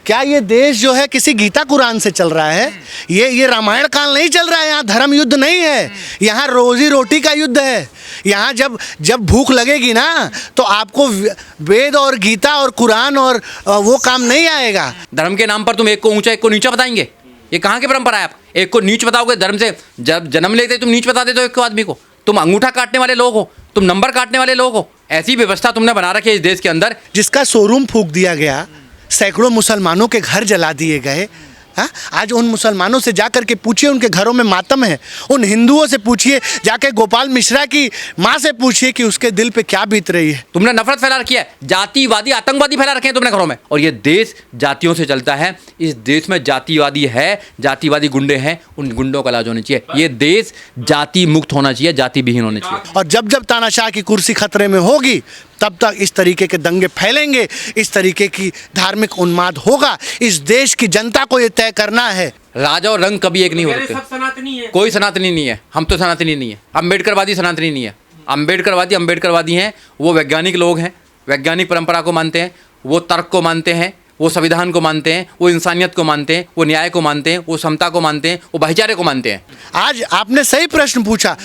क्या ये देश जो है किसी गीता कुरान से चल रहा है? ये रामायण काल नहीं चल रहा है। यहाँ धर्म युद्ध नहीं है, यहाँ रोजी रोटी का युद्ध है। यहाँ जब भूख लगेगी ना तो आपको वेद और गीता और कुरान और वो काम नहीं आएगा। धर्म के नाम पर तुम एक को ऊंचा एक को नीचा बताएंगे, ये कहाँ की परंपरा है? आप एक को नीच बताओगे, धर्म से जब जन्म लेते तुम नीच बता देते हो एक को आदमी को। तुम अंगूठा काटने वाले लोग हो, तुम नंबर काटने वाले लोग हो। ऐसी व्यवस्था तुमने बना रखी है इस देश के अंदर। जिसका शोरूम फूंक दिया गया, सैकड़ों मुसलमानों के घर जला दिए गए। हाँ, आज उन मुसलमानों से जाकर के पूछिए, उनके घरों में मातम है। उन हिंदुओं से पूछिए, जाके गोपाल मिश्रा की माँ से पूछिए कि उसके दिल पे क्या बीत रही है। तुमने नफरत फैला रखी है, जातिवादी आतंकवादी फैला रखे हैं तुमने घरों में। और ये देश जातियों से चलता है। इस देश में जातिवादी है, जातिवादी गुंडे हैं, उन गुंडों का इलाज होना चाहिए। ये देश जाति मुक्त होना चाहिए, जाति विहीन होना चाहिए। और जब जब तानाशाह की कुर्सी खतरे में होगी तब तक इस तरीके के दंगे फैलेंगे, इस तरीके की धार्मिक उन्माद होगा। इस देश की जनता को ये तय करना है। राजा और रंग कभी एक नहीं होते। सब सनातनी है। कोई सनातनी नहीं है, हम तो सनातनी नहीं है। अम्बेडकरवादी सनातनी नहीं है। अम्बेडकरवादी हैं, वो वैज्ञानिक लोग हैं, वैज्ञानिक परंपरा को मानते हैं, वो तर्क को मानते हैं, वो संविधान को मानते हैं, वो इंसानियत को मानते हैं, वो न्याय को मानते हैं, वो समता को मानते हैं, वो भाईचारे को मानते हैं। आज आपने सही प्रश्न पूछा।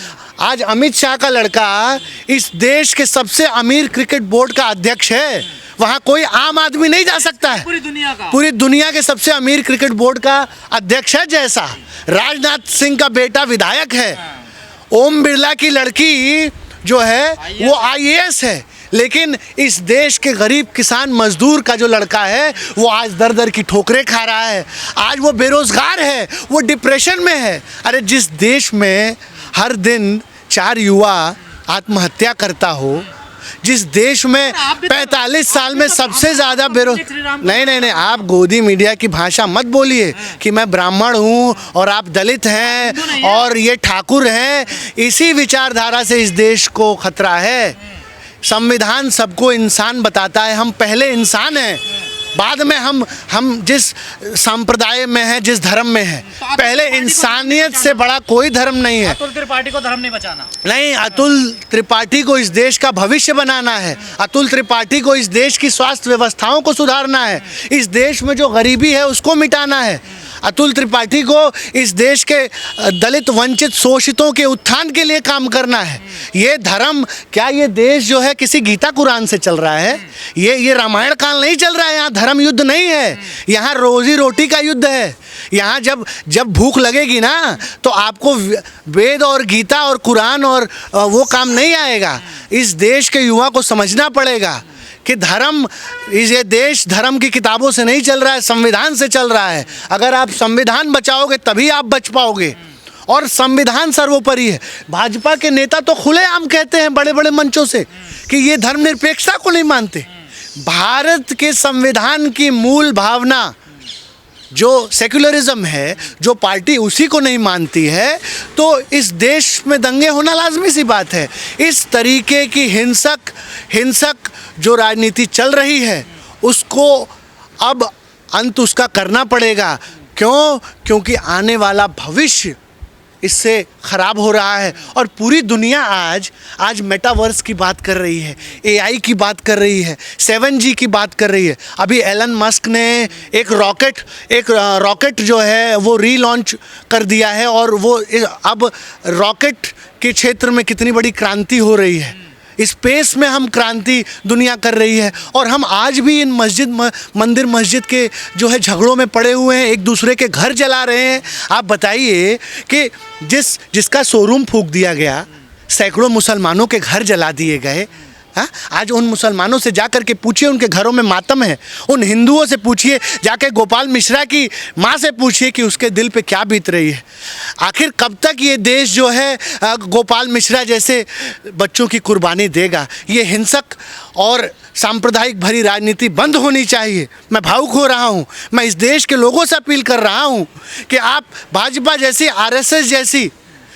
आज अमित शाह का लड़का इस देश के सबसे अमीर क्रिकेट बोर्ड का अध्यक्ष है। वहाँ कोई आम आदमी नहीं जा सकता है। पूरी दुनिया के सबसे अमीर क्रिकेट बोर्ड का अध्यक्ष है। जैसा राजनाथ सिंह का बेटा विधायक है, ओम बिरला की लड़की जो है वो IAS है। लेकिन इस देश के गरीब किसान मजदूर का जो लड़का है वो आज दर दर की ठोकरें खा रहा है। आज वो बेरोजगार है, वो डिप्रेशन में है। अरे जिस देश में हर दिन 4 युवा आत्महत्या करता हो, जिस देश में 45 साल में सबसे ज़्यादा नहीं, आप गोदी मीडिया की भाषा मत बोलिए कि मैं ब्राह्मण हूँ और आप दलित हैं और ये ठाकुर हैं। इसी विचारधारा से इस देश को खतरा है। संविधान सबको इंसान बताता है। हम पहले इंसान हैं, बाद में हम जिस संप्रदाय में हैं, जिस धर्म में हैं। पहले इंसानियत से बड़ा कोई धर्म नहीं है। अतुल त्रिपाठी को धर्म नहीं बचाना। नहीं, अतुल त्रिपाठी को इस देश का भविष्य बनाना है। अतुल त्रिपाठी को इस देश की स्वास्थ्य व्यवस्थाओं को सुधारना है। इस देश में जो गरीबी है उसको मिटाना है। अतुल त्रिपाठी को इस देश के दलित वंचित शोषितों के उत्थान के लिए काम करना है। ये धर्म, क्या ये देश जो है किसी गीता कुरान से चल रहा है? ये रामायण काल नहीं चल रहा है। यहाँ धर्म युद्ध नहीं है, यहाँ रोजी रोटी का युद्ध है। यहाँ जब भूख लगेगी ना तो आपको वेद और गीता और कुरान और वो काम नहीं आएगा। इस देश के युवा को समझना पड़ेगा कि धर्म, ये देश धर्म की किताबों से नहीं चल रहा है, संविधान से चल रहा है। अगर आप संविधान बचाओगे तभी आप बच पाओगे, और संविधान सर्वोपरि है। भाजपा के नेता तो खुलेआम कहते हैं बड़े बड़े मंचों से कि ये धर्मनिरपेक्षता को नहीं मानते। भारत के संविधान की मूल भावना जो सेक्युलरिज्म है, जो पार्टी उसी को नहीं मानती है, तो इस देश में दंगे होना लाजमी सी बात है। इस तरीके की हिंसक जो राजनीति चल रही है उसको अब अंत उसका करना पड़ेगा। क्योंकि आने वाला भविष्य इससे ख़राब हो रहा है। और पूरी दुनिया आज मेटावर्स की बात कर रही है, AI की बात कर रही है, 7G की बात कर रही है। अभी एलन मस्क ने एक रॉकेट जो है वो रीलॉन्च कर दिया है, और वो अब रॉकेट के क्षेत्र में कितनी बड़ी क्रांति हो रही है। स्पेस में हम क्रांति दुनिया कर रही है। और हम आज भी इन मंदिर मस्जिद के जो है झगड़ों में पड़े हुए हैं, एक दूसरे के घर जला रहे हैं। आप बताइए कि जिसका शोरूम फूंक दिया गया, सैकड़ों मुसलमानों के घर जला दिए गए। हाँ, आज उन मुसलमानों से जाकर के पूछिए, उनके घरों में मातम है। उन हिंदुओं से पूछिए, जाके गोपाल मिश्रा की माँ से पूछिए कि उसके दिल पे क्या बीत रही है। आखिर कब तक ये देश जो है गोपाल मिश्रा जैसे बच्चों की कुर्बानी देगा? ये हिंसक और सांप्रदायिक भरी राजनीति बंद होनी चाहिए। मैं भावुक हो रहा हूँ। मैं इस देश के लोगों से अपील कर रहा हूँ कि आप भाजपा जैसी, RSS जैसी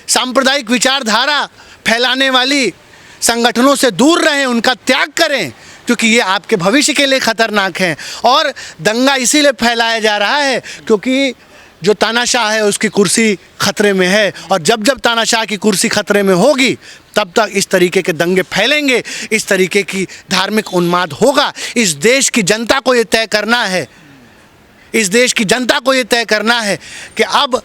सांप्रदायिक विचारधारा फैलाने वाली संगठनों से दूर रहें, उनका त्याग करें, क्योंकि ये आपके भविष्य के लिए खतरनाक हैं। और दंगा इसीलिए फैलाया जा रहा है क्योंकि जो तानाशाह है उसकी कुर्सी खतरे में है। और जब तानाशाह की कुर्सी खतरे में होगी तब तक इस तरीके के दंगे फैलेंगे, इस तरीके की धार्मिक उन्माद होगा। इस देश की जनता को ये तय करना है इस देश की जनता को ये तय करना है कि अब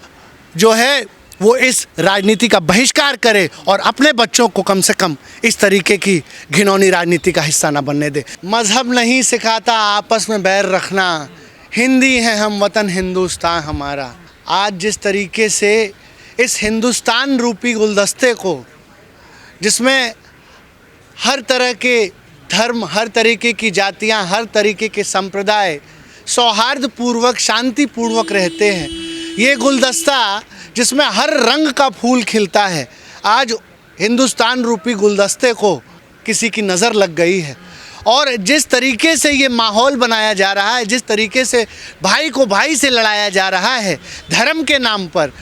जो है वो इस राजनीति का बहिष्कार करे और अपने बच्चों को कम से कम इस तरीके की घिनौनी राजनीति का हिस्सा ना बनने दे। मज़हब नहीं सिखाता आपस में बैर रखना, हिंदी है हम वतन हिंदुस्तान हमारा। आज जिस तरीके से इस हिंदुस्तान रूपी गुलदस्ते को, जिसमें हर तरह के धर्म, हर तरीके की जातियां, हर तरीके के संप्रदाय सौहार्दपूर्वक शांतिपूर्वक रहते हैं, ये गुलदस्ता जिसमें हर रंग का फूल खिलता है, आज हिंदुस्तान रूपी गुलदस्ते को किसी की नज़र लग गई है। और जिस तरीके से ये माहौल बनाया जा रहा है, जिस तरीके से भाई को भाई से लड़ाया जा रहा है धर्म के नाम पर,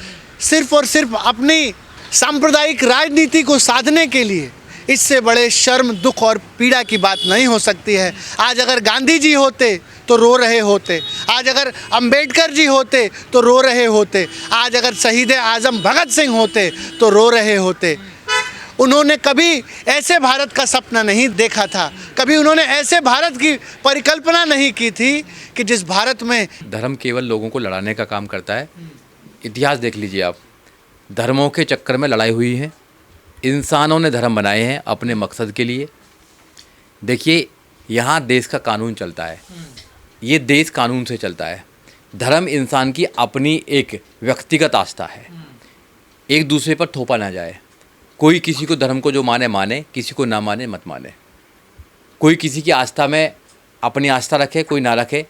सिर्फ़ और सिर्फ अपनी सांप्रदायिक राजनीति को साधने के लिए, इससे बड़े शर्म, दुख और पीड़ा की बात नहीं हो सकती है। आज अगर गांधी जी होते तो रो रहे होते, आज अगर अंबेडकर जी होते तो रो रहे होते, आज अगर शहीद आज़म भगत सिंह होते तो रो रहे होते। उन्होंने कभी ऐसे भारत का सपना नहीं देखा था, कभी उन्होंने ऐसे भारत की परिकल्पना नहीं की थी कि जिस भारत में धर्म केवल लोगों को लड़ाने का काम करता है। इतिहास देख लीजिए आप, धर्मों के चक्कर में लड़ाई हुई है, इंसानों ने धर्म बनाए हैं अपने मकसद के लिए। देखिए, यहाँ देश का कानून चलता है, ये देश कानून से चलता है। धर्म इंसान की अपनी एक व्यक्तिगत आस्था है, एक दूसरे पर थोपा ना जाए। कोई किसी को धर्म को जो माने माने, किसी को ना माने मत माने। कोई किसी की आस्था में अपनी आस्था रखे, कोई ना रखे,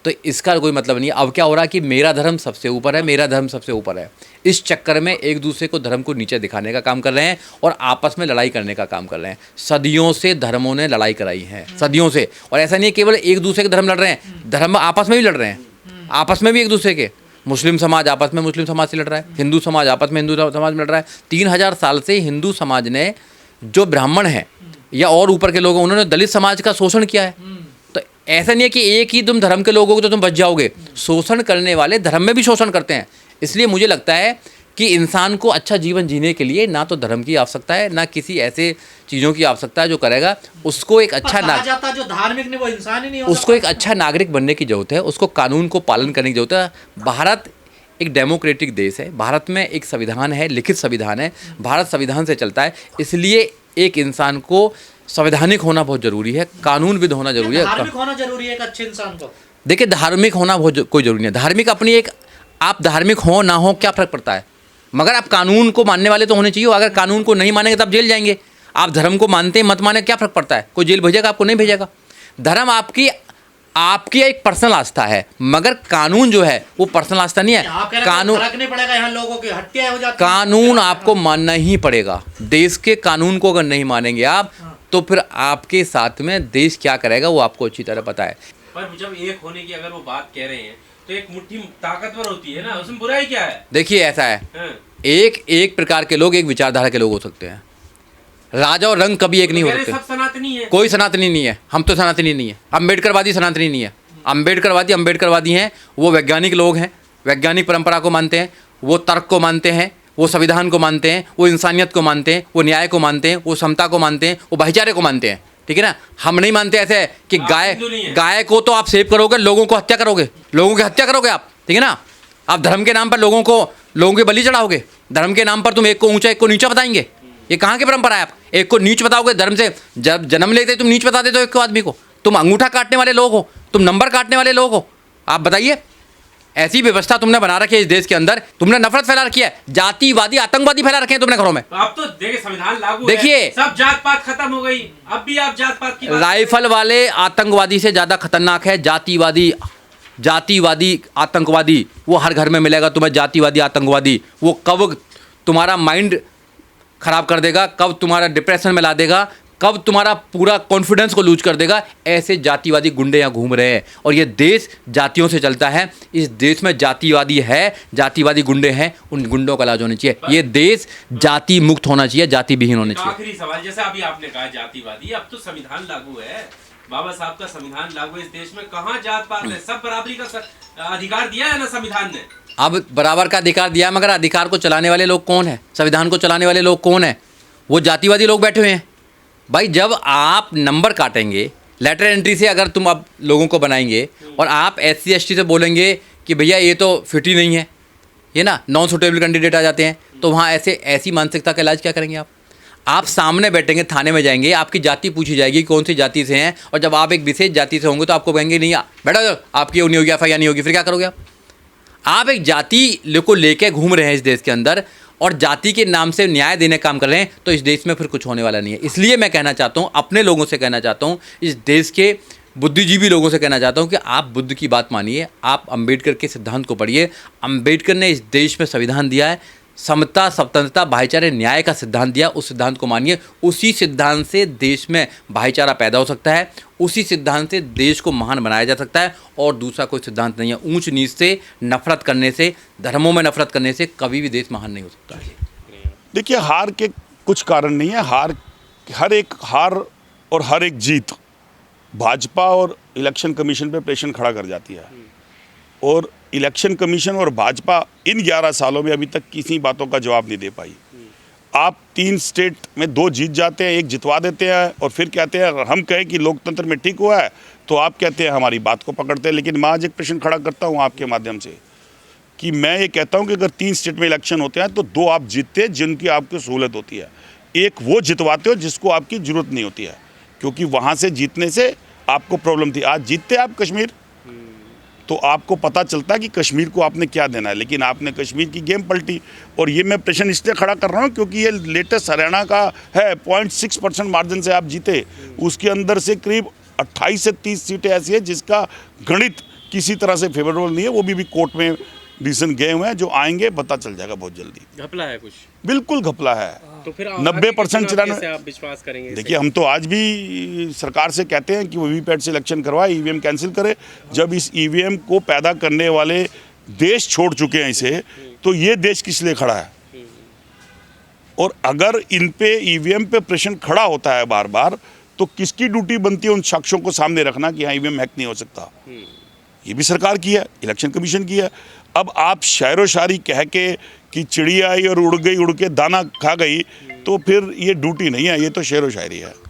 तो इसका कोई मतलब नहीं है। अब क्या हो रहा है कि मेरा धर्म सबसे ऊपर है, मेरा धर्म सबसे ऊपर है। इस चक्कर में एक दूसरे को धर्म को नीचे दिखाने का काम कर रहे हैं और आपस में लड़ाई करने का काम कर रहे हैं। सदियों से धर्मों ने लड़ाई कराई है, सदियों से। और ऐसा नहीं है केवल एक दूसरे के धर्म लड़ रहे हैं, धर्म आपस में भी लड़ रहे हैं, आपस में भी एक दूसरे के। मुस्लिम समाज आपस में मुस्लिम समाज से लड़ रहा है, हिंदू समाज आपस में हिंदू समाज में लड़ रहा है। 3000 साल से हिंदू समाज ने, जो ब्राह्मण हैं या और ऊपर के लोग हैं, उन्होंने दलित समाज का शोषण किया है। तो ऐसा नहीं है कि एक ही तुम धर्म के लोग हो तो तुम बच जाओगे। शोषण करने वाले धर्म में भी शोषण करते हैं। इसलिए मुझे लगता है कि इंसान को अच्छा जीवन जीने के लिए ना तो धर्म की आवश्यकता है, ना किसी ऐसे चीज़ों की आवश्यकता है जो करेगा उसको एक अच्छा जाता जो धार्मिक नहीं वो इंसान ही नहीं होता। उसको एक अच्छा नागरिक बनने की ज़रूरत है, उसको कानून को पालन करने की ज़रूरत है। भारत एक डेमोक्रेटिक देश है, भारत में एक संविधान है, लिखित संविधान है, भारत संविधान से चलता है। इसलिए एक इंसान को संवैधानिक होना बहुत ज़रूरी है, कानूनविद होना ज़रूरी है, धार्मिक होना जरूरी है एक अच्छे इंसान को। देखिए, धार्मिक होना बहुत कोई ज़रूरी नहीं है। धार्मिक अपनी एक, आप धार्मिक हो ना हो क्या फ़र्क पड़ता है, मगर आप कानून को मानने वाले तो होने चाहिए। अगर कानून को नहीं मानेंगे तो आप जेल जाएंगे। आप धर्म को मानते हैं मत माने, क्या फ़र्क पड़ता है, कोई जेल भेजेगा आपको, नहीं भेजेगा। धर्म आपकी एक पर्सनल आस्था है, मगर कानून जो है वो पर्सनल आस्था नहीं है। कानून फर्क नहीं पड़ेगा, यहाँ लोगों की हत्या हो जाती है। कानून आपको मानना ही पड़ेगा। देश के कानून को अगर नहीं मानेंगे आप, तो फिर आपके साथ में देश क्या करेगा वो आपको अच्छी तरह पता है। पर जब एक होने की अगर वो बात कह रहे हैं तो एक मुट्ठी ताकतवर होती है ना, उसमें बुराई क्या है? देखिए, ऐसा है, एक प्रकार के लोग, एक विचारधारा के लोग हो सकते हैं। राजा और रंग कभी एक नहीं हो सकते। सब सनातनी है, कोई सनातनी नहीं है, हम तो सनातनी नहीं है। अम्बेडकरवादी सनातनी नहीं है। अम्बेडकरवादी हैं, वो वैज्ञानिक लोग हैं, वैज्ञानिक परंपरा को मानते हैं, वो तर्क को मानते हैं, वो संविधान को मानते हैं, वो इंसानियत को मानते हैं, वो न्याय को मानते हैं, वो समता को मानते हैं, वो भाईचारे को मानते हैं। ठीक है ना। हम नहीं मानते ऐसे कि गाय को तो आप सेव करोगे, लोगों को हत्या करोगे, लोगों की हत्या करोगे आप। ठीक है ना। आप धर्म के नाम पर लोगों के बलि चढ़ाओगे, धर्म के नाम पर तुम एक को ऊंचा एक को नीचा बताएंगे। ये कहाँ की परंपरा है? आप एक को नीच बताओगे, धर्म से जब जन्म लेते तुम नीच बता देते हो एक को आदमी को। तुम अंगूठा काटने वाले लोग हो, तुम नंबर काटने वाले लोग हो। आप बताइए, ऐसी व्यवस्था तुमने बना रखी है इस देश के अंदर। तुमने नफरत फैला रखी है, जातिवादी आतंकवादी फैला रखे हैं तुमने घरों में। अब तो देखिए संविधान लागू देखिए, है, सब जात पात खत्म हो गई, अब भी आप जात पात की राइफल वाले आतंकवादी से ज्यादा खतरनाक है जातिवादी आतंकवादी। वो हर घर में मिलेगा तुम्हें, जातिवादी आतंकवादी। वो कब तुम्हारा माइंड खराब कर देगा, कब तुम्हारा डिप्रेशन में ला देगा, कब तुम्हारा पूरा कॉन्फिडेंस को लूज कर देगा। ऐसे जातिवादी गुंडे यहाँ घूम रहे हैं और ये देश जातियों से चलता है। इस देश में जातिवादी है, जातिवादी गुंडे हैं, उन गुंडों का इलाज होना चाहिए। ये देश जाति मुक्त होना चाहिए, जाति विहीन होना चाहिए। आखिरी सवाल, जैसे अभी आपने कहा जातिवादी, अब तो संविधान लागू है, बाबा साहब का संविधान लागू है इस देश में, कहाँ जात पात है? सब बराबरी का अधिकार दिया है ना संविधान ने। अब बराबर का अधिकार दिया, मगर अधिकार को चलाने वाले लोग कौन है? संविधान को चलाने वाले लोग कौन है? वो जातिवादी लोग बैठे हुए हैं। भाई, जब आप नंबर काटेंगे, लेटर एंट्री से अगर तुम अब लोगों को बनाएंगे और आप SC ST से बोलेंगे कि भैया ये तो फिट ही नहीं है, ये ना नॉन सुटेबल कैंडिडेट आ जाते हैं, तो वहाँ ऐसी मानसिकता का इलाज क्या करेंगे आप सामने बैठेंगे, थाने में जाएंगे, आपकी जाति पूछी जाएगी कौन सी जाति से हैं, और जब आप एक विशेष जाति से होंगे तो आपको कहेंगे नहीं बैठो आपकी नहीं होगी FIR नहीं होगी, फिर क्या करोगे आप एक जाति को लेके घूम रहे हैं इस देश के अंदर और जाति के नाम से न्याय देने का काम कर रहे हैं, तो इस देश में फिर कुछ होने वाला नहीं है। इसलिए मैं कहना चाहता हूँ, अपने लोगों से कहना चाहता हूँ, इस देश के बुद्धिजीवी लोगों से कहना चाहता हूँ कि आप बुद्ध की बात मानिए, आप अंबेडकर के सिद्धांत को पढ़िए। अंबेडकर ने इस देश में संविधान दिया है, समता, स्वतंत्रता, भाईचारे, न्याय का सिद्धांत दिया, उस सिद्धांत को मानिए। उसी सिद्धांत से देश में भाईचारा पैदा हो सकता है, उसी सिद्धांत से देश को महान बनाया जा सकता है, और दूसरा कोई सिद्धांत नहीं है। ऊंच नीच से नफरत करने से, धर्मों में नफरत करने से कभी भी देश महान नहीं हो सकता है। देखिए, हार के कुछ कारण नहीं है। हर एक जीत भाजपा और इलेक्शन कमीशन पे प्रेशर खड़ा कर जाती है, और इलेक्शन कमीशन और भाजपा इन 11 सालों में अभी तक किसी बातों का जवाब नहीं दे पाई। आप 3 स्टेट में 2 जीत जाते हैं, 1 जितवा देते हैं, और फिर कहते हैं अगर हम कहें कि लोकतंत्र में ठीक हुआ है तो आप कहते हैं हमारी बात को पकड़ते हैं। लेकिन मैं आज एक प्रश्न खड़ा करता हूं आपके माध्यम से कि मैं ये कहता हूं कि अगर 3 स्टेट में इलेक्शन होते हैं तो 2 आप जीतते हैं जिनकी आपको सहूलत होती है, 1 वो जितवाते हो जिसको आपकी ज़रूरत नहीं होती है, क्योंकि वहाँ से जीतने से आपको प्रॉब्लम थी। आज जीतते आप कश्मीर तो आपको पता चलता है कि कश्मीर को आपने क्या देना है, लेकिन आपने कश्मीर की गेम पलटी। और ये मैं प्रश्न इसलिए खड़ा कर रहा हूँ क्योंकि ये लेटेस्ट हरियाणा का है, 0.6% मार्जिन से आप जीते, उसके अंदर से करीब 28 से 30 सीटें ऐसी है जिसका गणित किसी तरह से फेवरेबल नहीं है, वो भी कोर्ट में रिसेंट गए हुए हैं, जो आएंगे पता चल जाएगा बहुत जल्दी। घपला है कुछ, बिल्कुल घपला है। तो फिर 90% कैसे आप विश्वास करेंगे? देखिए, हम तो आज भी सरकार से कहते हैं कि वो वीवीपैट से इलेक्शन करवाए, ईवीएम कैंसिल करे। जब इस ईवीएम को पैदा करने वाले देश छोड़ चुके हैं इसे, तो ये देश किस लिए खड़ा है? और अगर इन पे ईवीएम पे प्रेशर खड़ा होता है बार बार, तो किसकी ड्यूटी बनती है उन साक्ष्यों को सामने रखना कि हाँ ईवीएम हैक नहीं हो सकता? ये भी सरकार की है, इलेक्शन कमीशन की है। अब आप शायरो शायरी कह के कि चिड़िया आई और उड़ गई, उड़ के दाना खा गई, तो फिर ये ड्यूटी नहीं है, ये तो शेरो शायरी है।